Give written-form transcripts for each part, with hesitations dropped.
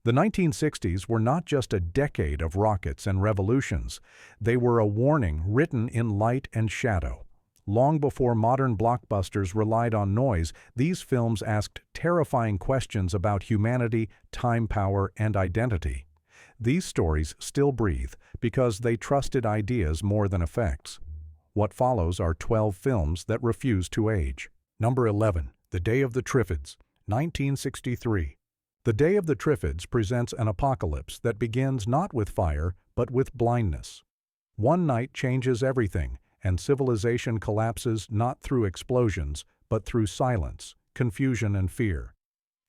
The 1960s were not just a decade of rockets and revolutions, they were a warning written in light and shadow. Long before modern blockbusters relied on noise, these films asked terrifying questions about humanity, time power, and identity. These stories still breathe because they trusted ideas more than effects. What follows are 12 films that refuse to age. Number 11. The Day of the Triffids, 1963. The Day of the Triffids presents an apocalypse that begins not with fire, but with blindness. One night changes everything, and civilization collapses not through explosions, but through silence, confusion, and fear.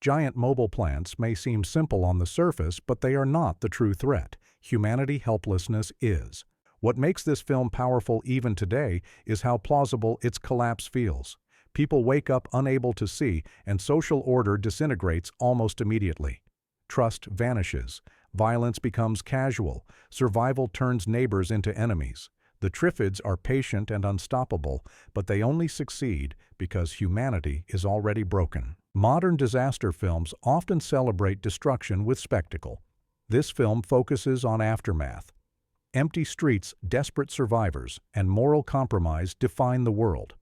Giant mobile plants may seem simple on the surface, but they are not the true threat. Humanity helplessness is. What makes this film powerful even today is how plausible its collapse feels. People wake up unable to see, and social order disintegrates almost immediately. Trust vanishes. Violence becomes casual. Survival turns neighbors into enemies. The Triffids are patient and unstoppable, but they only succeed because humanity is already broken. Modern disaster films often celebrate destruction with spectacle. This film focuses on aftermath. Empty streets, desperate survivors, and moral compromise define the world.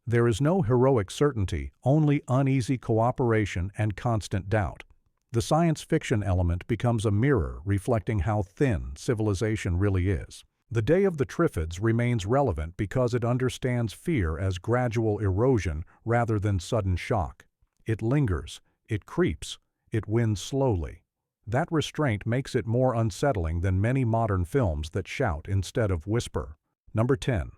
There is no heroic certainty, only uneasy cooperation and constant doubt. The science fiction element becomes a mirror reflecting how thin civilization really is. The Day of the Triffids remains relevant because it understands fear as gradual erosion rather than sudden shock. It lingers, it creeps, it wins slowly. That restraint makes it more unsettling than many modern films that shout instead of whisper. Number 10.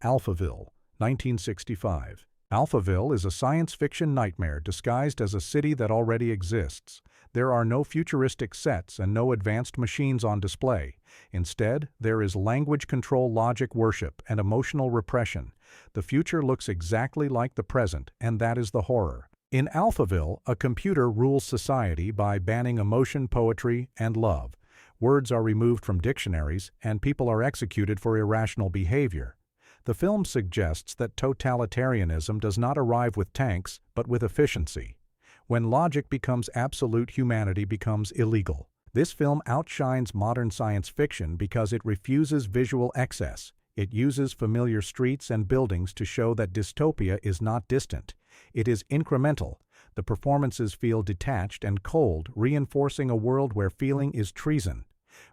Alphaville, 1965. Alphaville is a science fiction nightmare disguised as a city that already exists. There are no futuristic sets and no advanced machines on display. Instead, there is language control, logic worship, and emotional repression. The future looks exactly like the present, and that is the horror. In Alphaville, a computer rules society by banning emotion, poetry, and love. Words are removed from dictionaries, and people are executed for irrational behavior. The film suggests that totalitarianism does not arrive with tanks, but with efficiency. When logic becomes absolute, humanity becomes illegal. This film outshines modern science fiction because it refuses visual excess. It uses familiar streets and buildings to show that dystopia is not distant. It is incremental. The performances feel detached and cold, reinforcing a world where feeling is treason.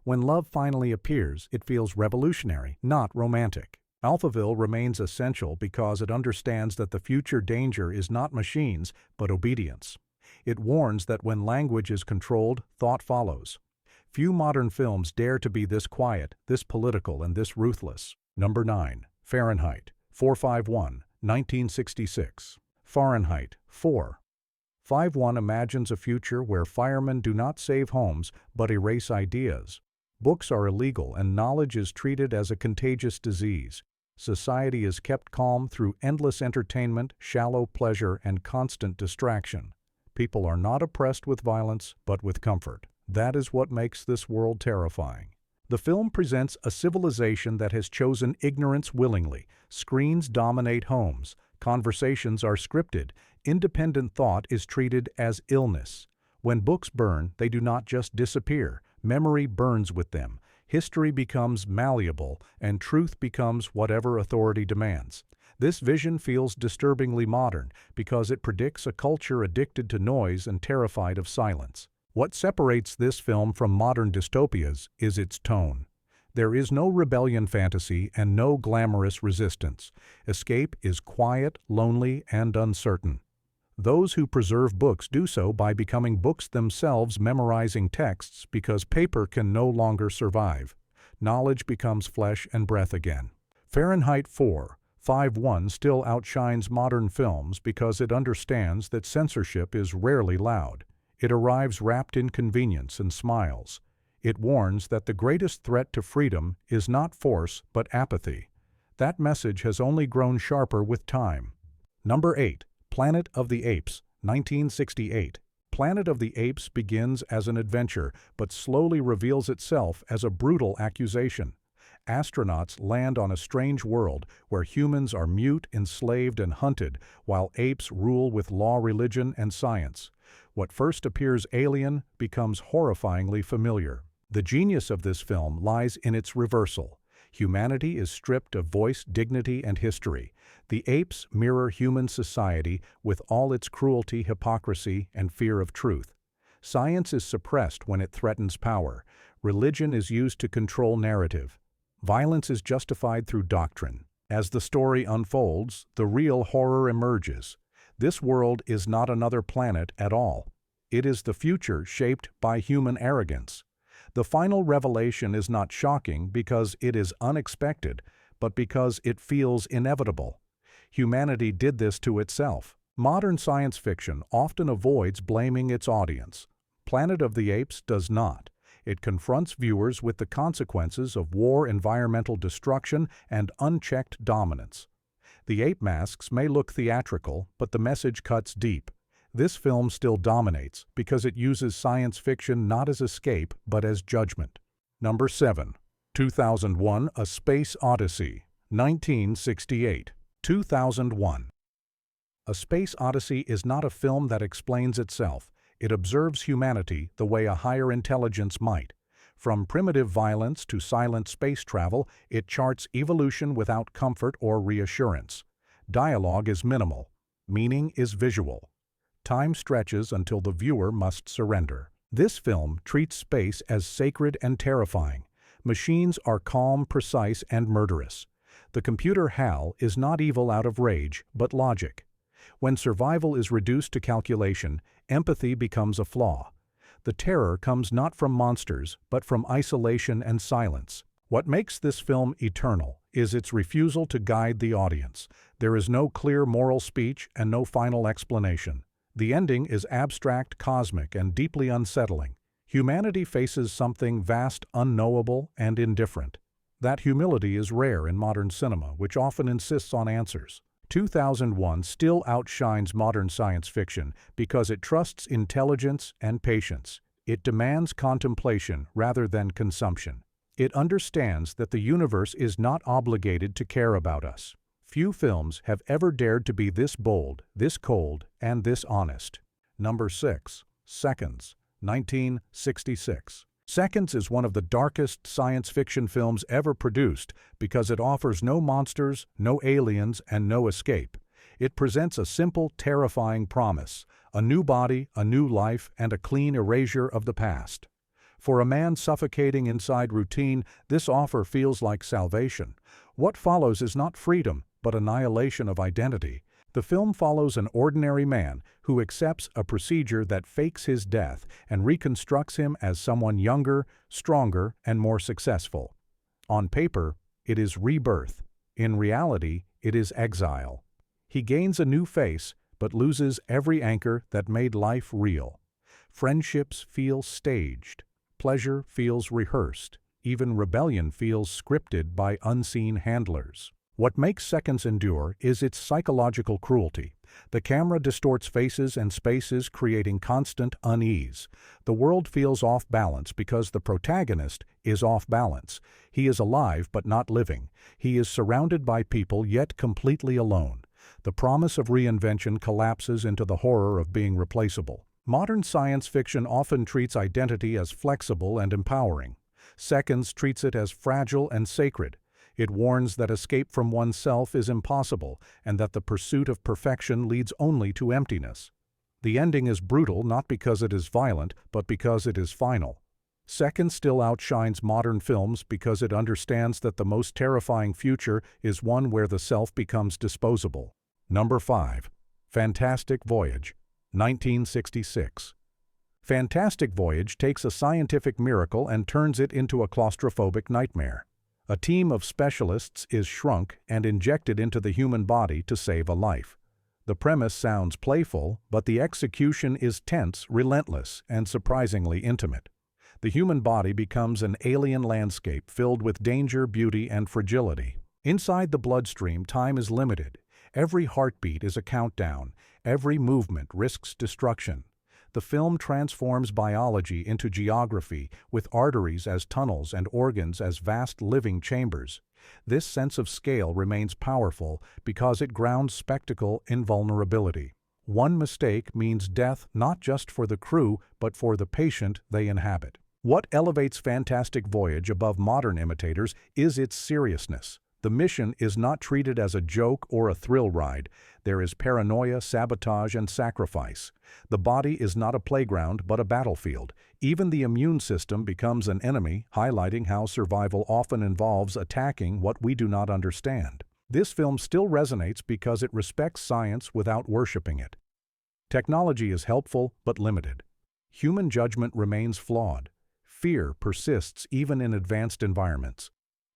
When love finally appears, it feels revolutionary, not romantic. Alphaville remains essential because it understands that the future danger is not machines, but obedience. It warns that when language is controlled, thought follows. Few modern films dare to be this quiet, this political, and this ruthless. Number 9. Fahrenheit 451, 1966. Fahrenheit 451 imagines a future where firemen do not save homes but erase ideas. Books are illegal and knowledge is treated as a contagious disease. Society is kept calm through endless entertainment, shallow pleasure, and constant distraction. People are not oppressed with violence but with comfort. That is what makes this world terrifying. The film presents a civilization that has chosen ignorance willingly. Screens dominate homes. Conversations are scripted. Independent thought is treated as illness. When books burn, they do not just disappear. Memory burns with them. History becomes malleable, and truth becomes whatever authority demands. This vision feels disturbingly modern because it predicts a culture addicted to noise and terrified of silence. What separates this film from modern dystopias is its tone. There is no rebellion fantasy and no glamorous resistance. Escape is quiet, lonely, and uncertain. Those who preserve books do so by becoming books themselves, memorizing texts because paper can no longer survive. Knowledge becomes flesh and breath again. Fahrenheit 451 still outshines modern films because it understands that censorship is rarely loud. It arrives wrapped in convenience and smiles. It warns that the greatest threat to freedom is not force but apathy. That message has only grown sharper with time. Number 8. Planet of the Apes, 1968. Planet of the Apes begins as an adventure, but slowly reveals itself as a brutal accusation. Astronauts land on a strange world where humans are mute, enslaved, and hunted, while apes rule with law, religion, and science. What first appears alien becomes horrifyingly familiar. The genius of this film lies in its reversal. Humanity is stripped of voice, dignity, and history. The apes mirror human society with all its cruelty, hypocrisy, and fear of truth. Science is suppressed when it threatens power. Religion is used to control narrative. Violence is justified through doctrine. As the story unfolds, the real horror emerges. This world is not another planet at all. It is the future shaped by human arrogance. The final revelation is not shocking because it is unexpected, but because it feels inevitable. Humanity did this to itself. Modern science fiction often avoids blaming its audience. Planet of the Apes does not. It confronts viewers with the consequences of war, environmental destruction, and unchecked dominance. The ape masks may look theatrical, but the message cuts deep. This film still dominates because it uses science fiction not as escape but as judgment. Number 7. 2001: A Space Odyssey, 1968. 2001. A Space Odyssey is not a film that explains itself. It observes humanity the way a higher intelligence might. From primitive violence to silent space travel, it charts evolution without comfort or reassurance. Dialogue is minimal. Meaning is visual. Time stretches until the viewer must surrender. This film treats space as sacred and terrifying. Machines are calm, precise, and murderous. The computer HAL is not evil out of rage, but logic. When survival is reduced to calculation, empathy becomes a flaw. The terror comes not from monsters, but from isolation and silence. What makes this film eternal is its refusal to guide the audience. There is no clear moral speech and no final explanation. The ending is abstract, cosmic, and deeply unsettling. Humanity faces something vast, unknowable, and indifferent. That humility is rare in modern cinema, which often insists on answers. 2001 still outshines modern science fiction because it trusts intelligence and patience. It demands contemplation rather than consumption. It understands that the universe is not obligated to care about us. Few films have ever dared to be this bold, this cold, and this honest. Number 6. Seconds, 1966. Seconds is one of the darkest science fiction films ever produced because it offers no monsters, no aliens, and no escape. It presents a simple, terrifying promise: a new body, a new life, and a clean erasure of the past. For a man suffocating inside routine, this offer feels like salvation. What follows is not freedom, but annihilation of identity. The film follows an ordinary man who accepts a procedure that fakes his death and reconstructs him as someone younger, stronger, and more successful. On paper, it is rebirth. In reality, it is exile. He gains a new face, but loses every anchor that made life real. Friendships feel staged. Pleasure feels rehearsed. Even rebellion feels scripted by unseen handlers. What makes Seconds endure is its psychological cruelty. The camera distorts faces and spaces, creating constant unease. The world feels off balance because the protagonist is off balance. He is alive but not living. He is surrounded by people yet completely alone. The promise of reinvention collapses into the horror of being replaceable. Modern science fiction often treats identity as flexible and empowering. Seconds treats it as fragile and sacred. It warns that escape from oneself is impossible and that the pursuit of perfection leads only to emptiness. The ending is brutal not because it is violent, but because it is final. Seconds still outshines modern films because it understands that the most terrifying future is one where the self becomes disposable. Number 5. Fantastic Voyage, 1966. Fantastic Voyage takes a scientific miracle and turns it into a claustrophobic nightmare. A team of specialists is shrunk and injected into the human body to save a life. The premise sounds playful, but the execution is tense, relentless, and surprisingly intimate. The human body becomes an alien landscape filled with danger, beauty, and fragility. Inside the bloodstream, time is limited. Every heartbeat is a countdown. Every movement risks destruction. The film transforms biology into geography, with arteries as tunnels and organs as vast living chambers. This sense of scale remains powerful because it grounds spectacle in vulnerability. One mistake means death not just for the crew, but for the patient they inhabit. What elevates Fantastic Voyage above modern imitators is its seriousness. The mission is not treated as a joke or a thrill ride. There is paranoia, sabotage, and sacrifice. The body is not a playground but a battlefield. Even the immune system becomes an enemy, highlighting how survival often involves attacking what we do not understand. This film still resonates because it respects science without worshiping it. Technology is helpful but limited. Human judgment remains flawed. Fear persists even in advanced environments.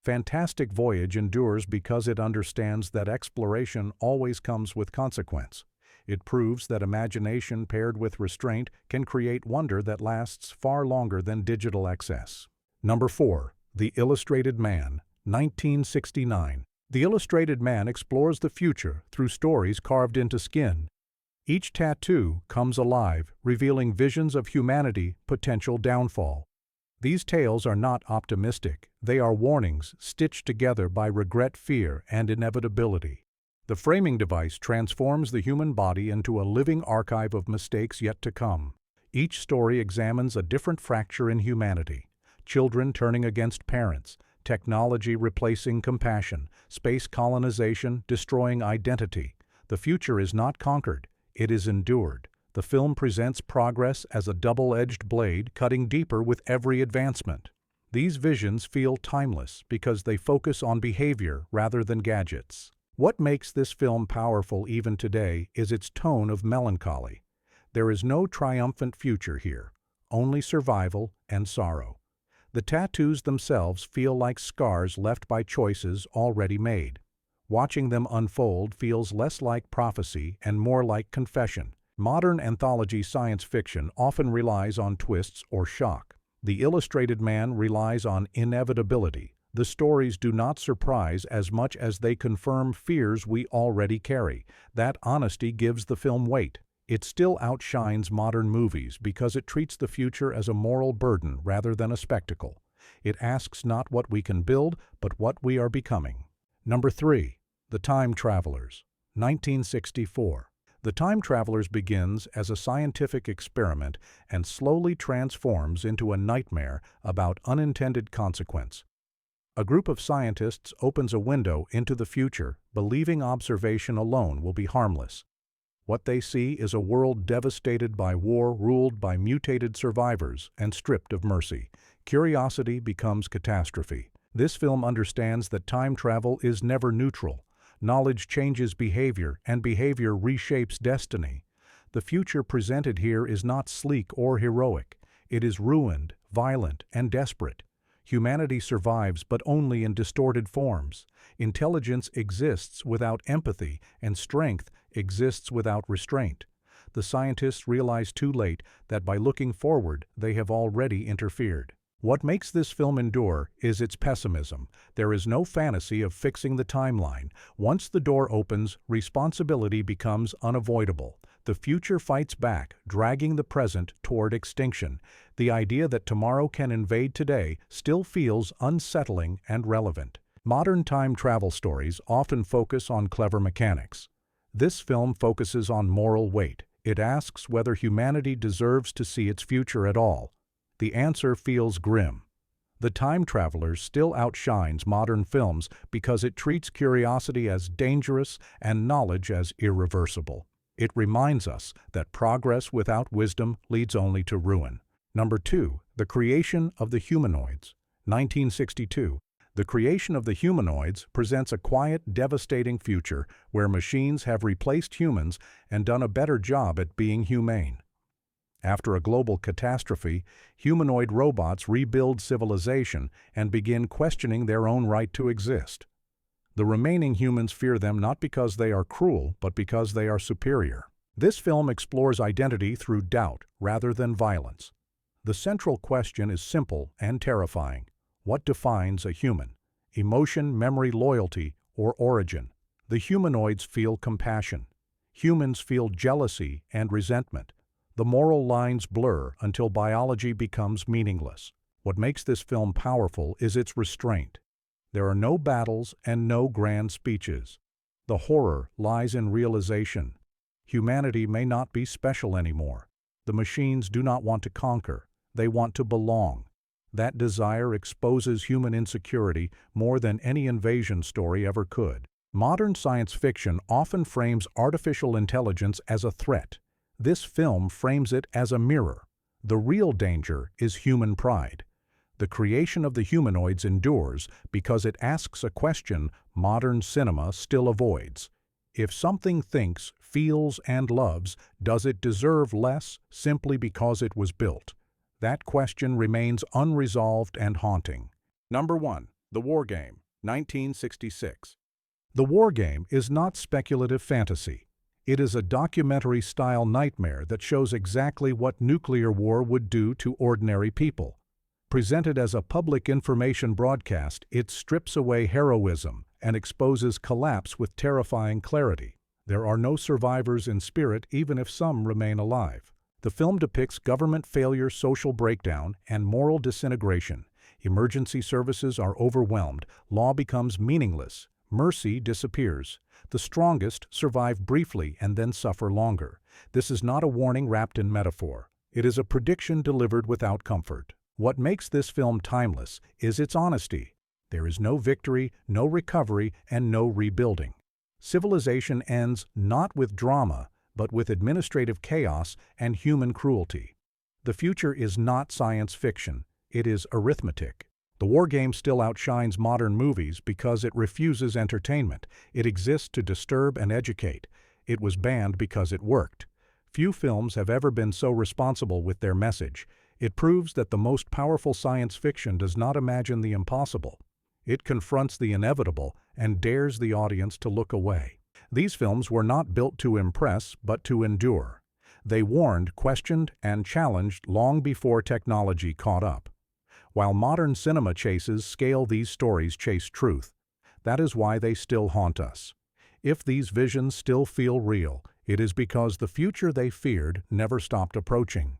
Fantastic Voyage endures because it understands that exploration always comes with consequence. It proves that imagination paired with restraint can create wonder that lasts far longer than digital excess. Number 4. The Illustrated Man, 1969. The Illustrated Man explores the future through stories carved into skin. Each tattoo comes alive, revealing visions of humanity, potential downfall. These tales are not optimistic, they are warnings stitched together by regret, fear, and inevitability. The framing device transforms the human body into a living archive of mistakes yet to come. Each story examines a different fracture in humanity: children turning against parents, technology replacing compassion, space colonization destroying identity. The future is not conquered, it is endured. The film presents progress as a double-edged blade, cutting deeper with every advancement. These visions feel timeless because they focus on behavior rather than gadgets. What makes this film powerful even today is its tone of melancholy. There is no triumphant future here, only survival and sorrow. The tattoos themselves feel like scars left by choices already made. Watching them unfold feels less like prophecy and more like confession. Modern anthology science fiction often relies on twists or shock. The Illustrated Man relies on inevitability. The stories do not surprise as much as they confirm fears we already carry. That honesty gives the film weight. It still outshines modern movies because it treats the future as a moral burden rather than a spectacle. It asks not what we can build, but what we are becoming. Number 3. The Time Travelers, 1964. The Time Travelers begins as a scientific experiment and slowly transforms into a nightmare about unintended consequence. A group of scientists opens a window into the future, believing observation alone will be harmless. What they see is a world devastated by war, ruled by mutated survivors, and stripped of mercy. Curiosity becomes catastrophe. This film understands that time travel is never neutral. Knowledge changes behavior, and behavior reshapes destiny. The future presented here is not sleek or heroic. It is ruined, violent, and desperate. Humanity survives, but only in distorted forms. Intelligence exists without empathy, and strength exists without restraint. The scientists realize too late that by looking forward, they have already interfered. What makes this film endure is its pessimism. There is no fantasy of fixing the timeline. Once the door opens, responsibility becomes unavoidable. The future fights back, dragging the present toward extinction. The idea that tomorrow can invade today still feels unsettling and relevant. Modern time travel stories often focus on clever mechanics. This film focuses on moral weight. It asks whether humanity deserves to see its future at all. The answer feels grim. The Time Travelers still outshines modern films because it treats curiosity as dangerous and knowledge as irreversible. It reminds us that progress without wisdom leads only to ruin. Number 2. The Creation of the Humanoids, 1962. The Creation of the Humanoids presents a quiet, devastating future where machines have replaced humans and done a better job at being humane. After a global catastrophe, humanoid robots rebuild civilization and begin questioning their own right to exist. The remaining humans fear them not because they are cruel, but because they are superior. This film explores identity through doubt rather than violence. The central question is simple and terrifying. What defines a human? Emotion, memory, loyalty, or origin? The humanoids feel compassion. Humans feel jealousy and resentment. The moral lines blur until biology becomes meaningless. What makes this film powerful is its restraint. There are no battles and no grand speeches. The horror lies in realization. humanity may not be special anymore. The machines do not want to conquer, they want to belong. That desire exposes human insecurity more than any invasion story ever could. Modern science fiction often frames artificial intelligence as a threat. This film frames it as a mirror. The real danger is human pride. The creation of the humanoids endures because it asks a question modern cinema still avoids. If something thinks, feels, and loves, does it deserve less simply because it was built? That question remains unresolved and haunting. Number 1. The War Game, 1966. The War Game is not speculative fantasy. It is a documentary-style nightmare that shows exactly what nuclear war would do to ordinary people. Presented as a public information broadcast, it strips away heroism and exposes collapse with terrifying clarity. There are no survivors in spirit, even if some remain alive. The film depicts government failure, social breakdown, and moral disintegration. Emergency services are overwhelmed, law becomes meaningless, mercy disappears. The strongest survive briefly and then suffer longer. This is not a warning wrapped in metaphor. It is a prediction delivered without comfort. What makes this film timeless is its honesty. There is no victory, no recovery, and no rebuilding. Civilization ends not with drama, but with administrative chaos and human cruelty. The future is not science fiction, it is arithmetic. The War Game still outshines modern movies because it refuses entertainment. It exists to disturb and educate. It was banned because it worked. Few films have ever been so responsible with their message. It proves that the most powerful science fiction does not imagine the impossible. It confronts the inevitable and dares the audience to look away. These films were not built to impress, but to endure. They warned, questioned, and challenged long before technology caught up. While modern cinema chases scale, these stories chase truth. That is why they still haunt us. If these visions still feel real, it is because the future they feared never stopped approaching.